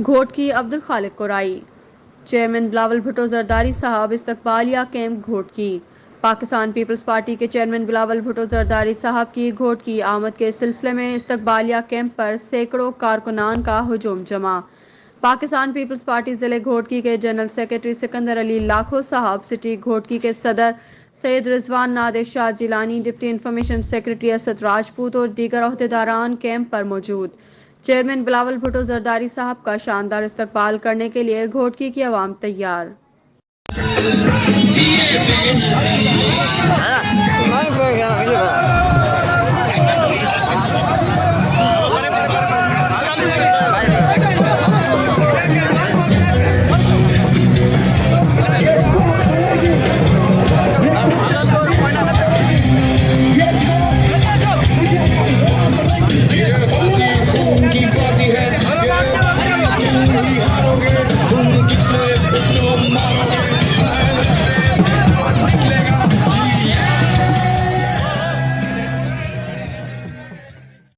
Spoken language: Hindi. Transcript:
घोटकी अब्दुल खालिक कुराई। चेयरमैन बिलावल भुट्टो जरदारी साहब इस्तकबालिया कैंप घोटकी। पाकिस्तान पीपल्स पार्टी के चेयरमैन बिलावल भुट्टो जरदारी साहब की घोटकी आमद के सिलसिले में इस्तकबालिया कैंप पर सैकड़ों कारकुनान का हुजूम जमा। पाकिस्तान पीपल्स पार्टी जिले घोटकी के जनरल सेक्रेटरी सिकंदर अली लाखो साहब, सिटी घोटकी के सदर Syed Rizwan Nadir Shah Jilani, deputy information secretary Asad Rajput और दीगर अहदेदारान कैंप पर मौजूद। चेयरमैन बिलावल भुट्टो जरदारी साहब का शानदार इस्तकबाल करने के लिए घोटकी की आवाम तैयार।